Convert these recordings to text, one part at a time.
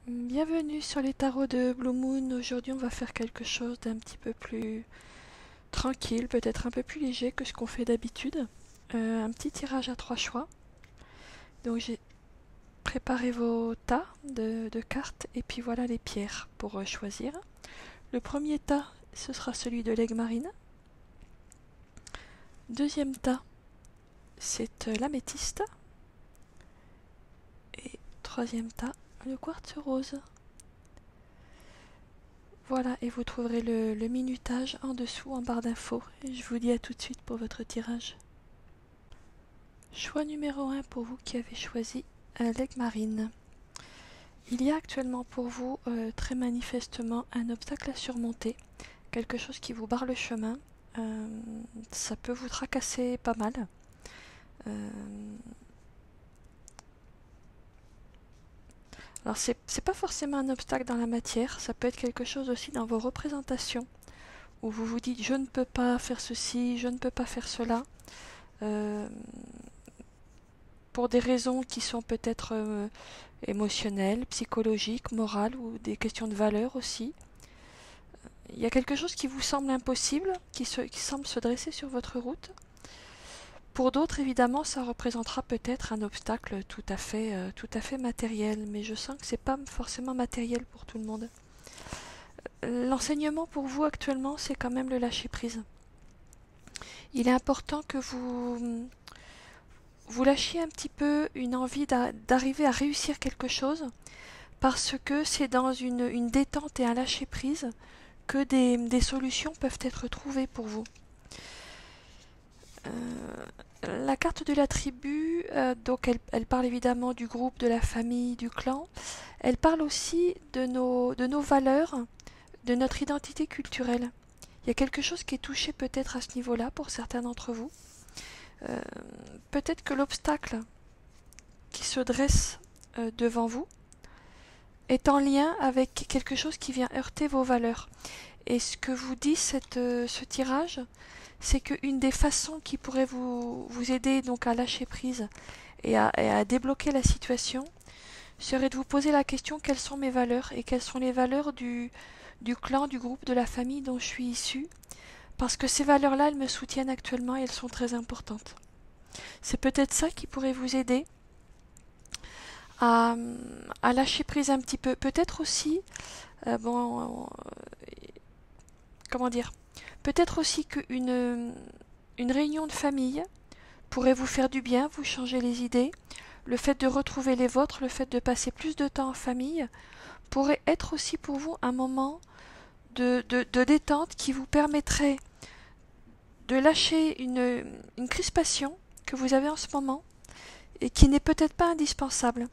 Bienvenue sur les tarots de Blue Moon. Aujourd'hui, on va faire quelque chose d'un petit peu plus tranquille, peut-être un peu plus léger que ce qu'on fait d'habitude. Un petit tirage à 3 choix. Donc, j'ai préparé vos tas de cartes et puis voilà les pierres pour choisir. Le premier tas, ce sera celui de l'aigle marine. Deuxième tas, c'est l'améthyste. Et troisième tas, le quartz rose. Voilà, et vous trouverez le minutage en dessous en barre d'infos. Et je vous dis à tout de suite pour votre tirage. Choix numéro 1 pour vous qui avez choisi l'aigle marine. Il y a actuellement pour vous très manifestement un obstacle à surmonter, quelque chose qui vous barre le chemin. Ça peut vous tracasser pas mal. Alors c'est pas forcément un obstacle dans la matière, ça peut être quelque chose aussi dans vos représentations, où vous vous dites je ne peux pas faire ceci, je ne peux pas faire cela, pour des raisons qui sont peut-être émotionnelles, psychologiques, morales, ou des questions de valeur aussi. Il y a quelque chose qui vous semble impossible, qui semble se dresser sur votre route. Pour d'autres, évidemment, ça représentera peut-être un obstacle tout à fait matériel, mais je sens que c'est pas forcément matériel pour tout le monde. L'enseignement pour vous actuellement, c'est quand même le lâcher-prise. Il est important que vous lâchiez un petit peu une envie d'arriver à réussir quelque chose, parce que c'est dans une détente et un lâcher-prise que des solutions peuvent être trouvées pour vous. La carte de la tribu, donc elle parle évidemment du groupe, de la famille, du clan. Elle parle aussi de nos valeurs, de notre identité culturelle. Il y a quelque chose qui est touché peut-être à ce niveau-là pour certains d'entre vous. Peut-être que l'obstacle qui se dresse devant vous est en lien avec quelque chose qui vient heurter vos valeurs. Et ce que vous dit ce tirage, c'est qu'une des façons qui pourrait vous aider donc à lâcher prise et à débloquer la situation serait de vous poser la question quelles sont mes valeurs et quelles sont les valeurs du clan, du groupe, de la famille dont je suis issue, parce que ces valeurs-là, elles me soutiennent actuellement et elles sont très importantes. C'est peut-être ça qui pourrait vous aider à lâcher prise un petit peu. Peut-être aussi, comment dire, peut-être aussi qu'une réunion de famille pourrait vous faire du bien, vous changer les idées. Le fait de retrouver les vôtres, le fait de passer plus de temps en famille, pourrait être aussi pour vous un moment de détente qui vous permettrait de lâcher une crispation que vous avez en ce moment et qui n'est peut-être pas indispensable.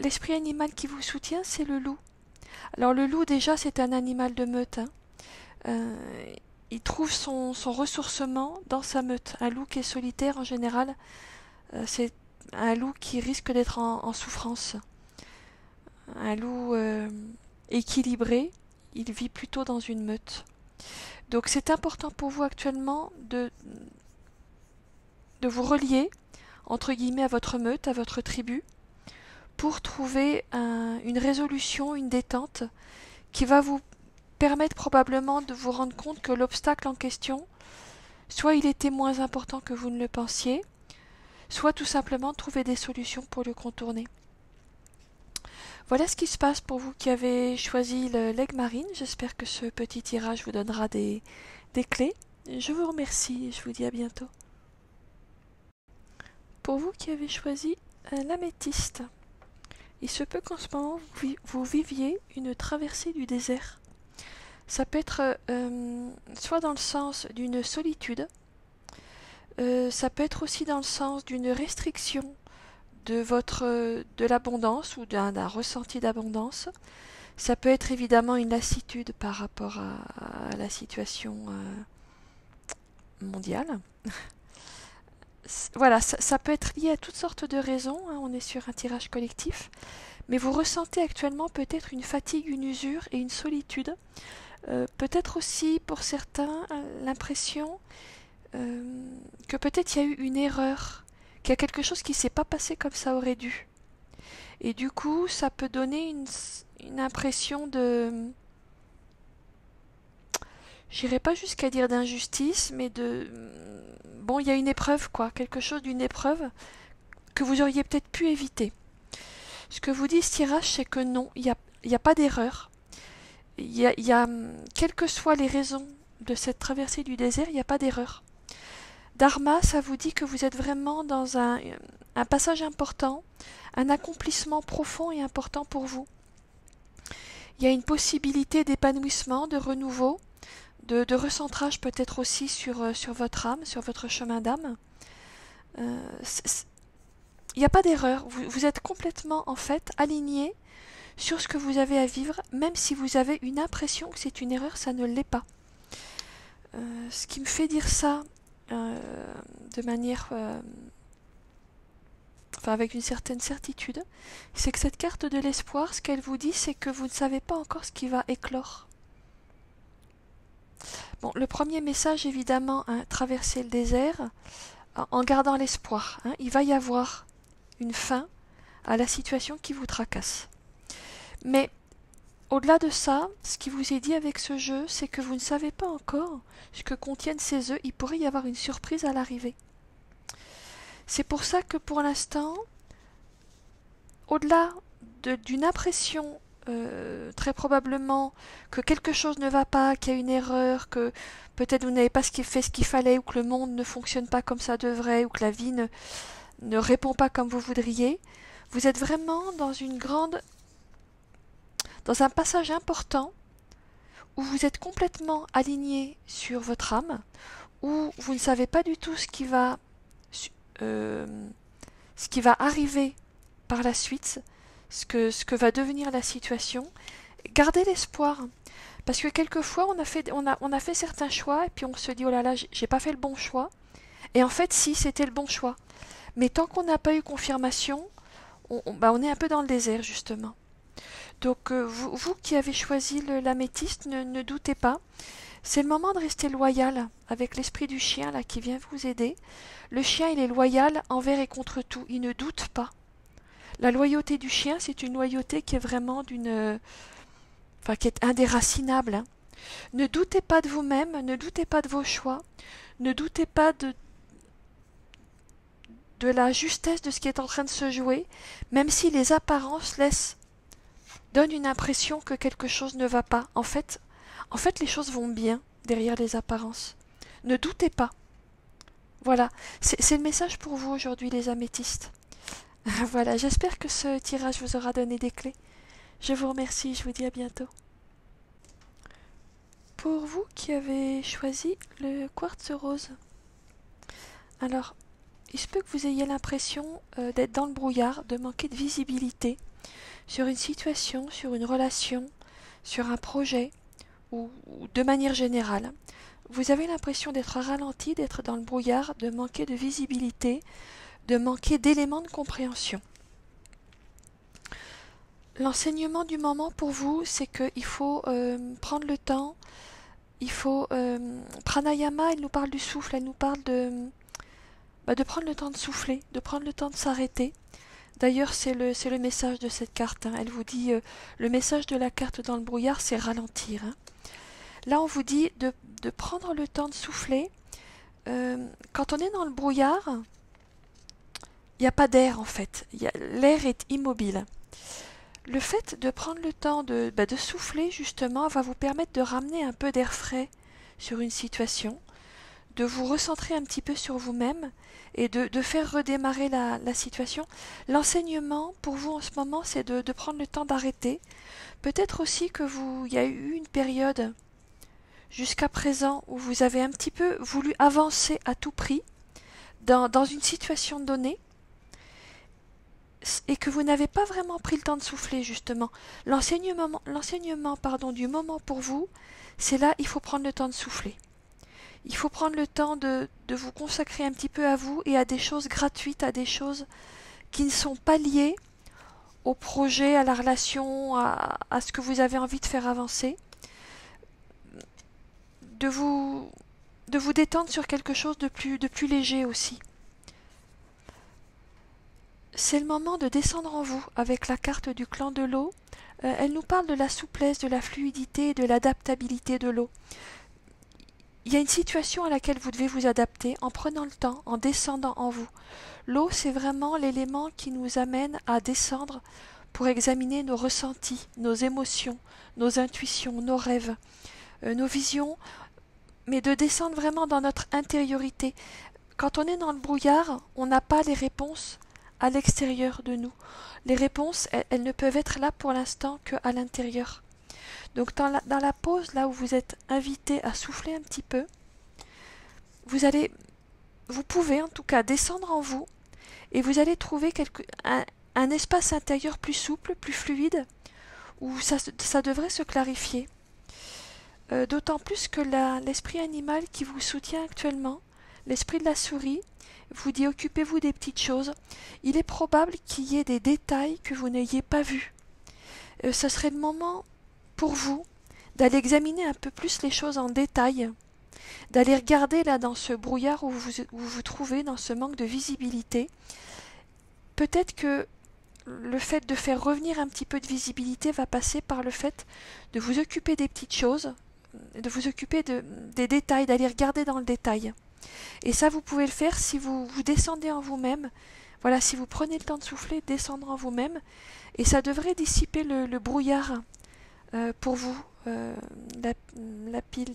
L'esprit animal qui vous soutient, c'est le loup. Alors le loup, déjà, c'est un animal de meute. Il trouve son ressourcement dans sa meute. Un loup qui est solitaire, en général, c'est un loup qui risque d'être en souffrance. Un loup équilibré, il vit plutôt dans une meute. Donc c'est important pour vous actuellement de vous relier, entre guillemets, à votre meute, à votre tribu, pour trouver une résolution, une détente, qui va vous permettre probablement de vous rendre compte que l'obstacle en question, soit il était moins important que vous ne le pensiez, soit tout simplement trouver des solutions pour le contourner. Voilà ce qui se passe pour vous qui avez choisi l'aigle marine. J'espère que ce petit tirage vous donnera des clés. Je vous remercie et je vous dis à bientôt. Pour vous qui avez choisi l'améthyste, il se peut qu'en ce moment vous viviez une traversée du désert. Ça peut être soit dans le sens d'une solitude, ça peut être aussi dans le sens d'une restriction de l'abondance ou d'un ressenti d'abondance. Ça peut être évidemment une lassitude par rapport à la situation mondiale. Voilà, ça peut être lié à toutes sortes de raisons, hein, on est sur un tirage collectif, mais vous ressentez actuellement peut-être une fatigue, une usure et une solitude. Peut-être aussi pour certains l'impression que peut-être il y a eu une erreur, qu'il y a quelque chose qui ne s'est pas passé comme ça aurait dû. Et du coup, ça peut donner une impression de... J'irai pas jusqu'à dire d'injustice, mais de... Bon, il y a une épreuve, quoi, quelque chose d'une épreuve que vous auriez peut-être pu éviter. Ce que vous dit ce tirage, c'est que non, il y a pas d'erreur. Quelles que soient les raisons de cette traversée du désert, il n'y a pas d'erreur. Dharma, ça vous dit que vous êtes vraiment dans un passage important, un accomplissement profond et important pour vous. Il y a une possibilité d'épanouissement, de renouveau, de recentrage peut-être aussi sur votre âme, sur votre chemin d'âme. Il n'y a pas d'erreur. Vous êtes complètement en fait aligné sur ce que vous avez à vivre, même si vous avez une impression que c'est une erreur, ça ne l'est pas. Ce qui me fait dire ça de manière... enfin avec une certaine certitude, c'est que cette carte de l'espoir, ce qu'elle vous dit, c'est que vous ne savez pas encore ce qui va éclore. Bon, le premier message, évidemment, hein, traverser le désert, en gardant l'espoir. Hein, il va y avoir une fin à la situation qui vous tracasse. Mais au-delà de ça, ce qui vous est dit avec ce jeu, c'est que vous ne savez pas encore ce que contiennent ces œufs. Il pourrait y avoir une surprise à l'arrivée. C'est pour ça que pour l'instant, au-delà d'une impression très probablement que quelque chose ne va pas, qu'il y a une erreur, que peut-être vous n'avez pas fait ce qu'il fallait, ou que le monde ne fonctionne pas comme ça devrait, ou que la vie ne répond pas comme vous voudriez, vous êtes vraiment dans un passage important où vous êtes complètement aligné sur votre âme, où vous ne savez pas du tout ce qui va arriver par la suite, ce que va devenir la situation. Gardez l'espoir, parce que quelquefois on a fait certains choix et puis on se dit oh là là, j'ai pas fait le bon choix, et en fait si, c'était le bon choix, mais tant qu'on n'a pas eu confirmation, on est un peu dans le désert justement. Donc vous qui avez choisi l'améthyste, ne doutez pas, c'est le moment de rester loyal avec l'esprit du chien là qui vient vous aider. Le chien, il est loyal envers et contre tout, il ne doute pas. La loyauté du chien, c'est une loyauté qui est vraiment qui est indéracinable. Hein. Ne doutez pas de vous-même, ne doutez pas de vos choix, ne doutez pas de la justesse de ce qui est en train de se jouer, même si les apparences donnent une impression que quelque chose ne va pas. En fait, les choses vont bien derrière les apparences. Ne doutez pas. Voilà, c'est le message pour vous aujourd'hui, les améthystes. Voilà, j'espère que ce tirage vous aura donné des clés. Je vous remercie, je vous dis à bientôt. Pour vous qui avez choisi le quartz rose, alors, il se peut que vous ayez l'impression d'être dans le brouillard, de manquer de visibilité sur une situation, sur une relation, sur un projet, ou de manière générale. Vous avez l'impression d'être ralenti, d'être dans le brouillard, de manquer de visibilité, de manquer d'éléments de compréhension. L'enseignement du moment pour vous, c'est qu'il faut prendre le temps, il faut... pranayama, elle nous parle du souffle, elle nous parle de prendre le temps de souffler, de prendre le temps de s'arrêter. D'ailleurs, c'est le message de cette carte. Hein. Elle vous dit, le message de la carte dans le brouillard, c'est ralentir. Hein. Là, on vous dit de prendre le temps de souffler. Quand on est dans le brouillard, il n'y a pas d'air en fait. L'air est immobile. Le fait de prendre le temps de souffler, justement, va vous permettre de ramener un peu d'air frais sur une situation, de vous recentrer un petit peu sur vous-même et de faire redémarrer la situation. L'enseignement, pour vous en ce moment, c'est de prendre le temps d'arrêter. Peut-être aussi il y a eu une période jusqu'à présent où vous avez un petit peu voulu avancer à tout prix dans une situation donnée et que vous n'avez pas vraiment pris le temps de souffler justement. L'enseignement du moment pour vous, c'est là, il faut prendre le temps de souffler. Il faut prendre le temps de vous consacrer un petit peu à vous et à des choses gratuites, à des choses qui ne sont pas liées au projet, à la relation, à ce que vous avez envie de faire avancer. De vous détendre sur quelque chose de plus léger aussi. c'est le moment de descendre en vous avec la carte du clan de l'eau. Elle nous parle de la souplesse, de la fluidité et de l'adaptabilité de l'eau. Il y a une situation à laquelle vous devez vous adapter en prenant le temps, en descendant en vous. L'eau, c'est vraiment l'élément qui nous amène à descendre pour examiner nos ressentis, nos émotions, nos intuitions, nos rêves, nos visions, mais de descendre vraiment dans notre intériorité. Quand on est dans le brouillard, on n'a pas les réponses à l'extérieur de nous. Les réponses, elles ne peuvent être là pour l'instant qu'à l'intérieur. Donc dans la pause, là où vous êtes invité à souffler un petit peu, vous pouvez en tout cas descendre en vous et vous allez trouver un espace intérieur plus souple, plus fluide, où ça devrait se clarifier. D'autant plus que l'esprit animal qui vous soutient actuellement, l'esprit de la souris, vous dit occupez-vous des petites choses. Il est probable qu'il y ait des détails que vous n'ayez pas vus. Ce serait le moment pour vous d'aller examiner un peu plus les choses en détail, d'aller regarder là dans ce brouillard où vous trouvez, dans ce manque de visibilité. Peut-être que le fait de faire revenir un petit peu de visibilité va passer par le fait de vous occuper des petites choses, de vous occuper des détails, d'aller regarder dans le détail. Et ça, vous pouvez le faire si vous descendez en vous-même. Voilà, si vous prenez le temps de souffler, descendre en vous-même, et ça devrait dissiper le brouillard pour vous, la pile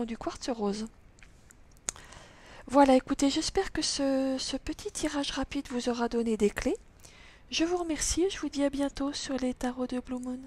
du quartz rose. Voilà, écoutez, j'espère que ce petit tirage rapide vous aura donné des clés. Je vous remercie et je vous dis à bientôt sur les tarots de Blue Moon.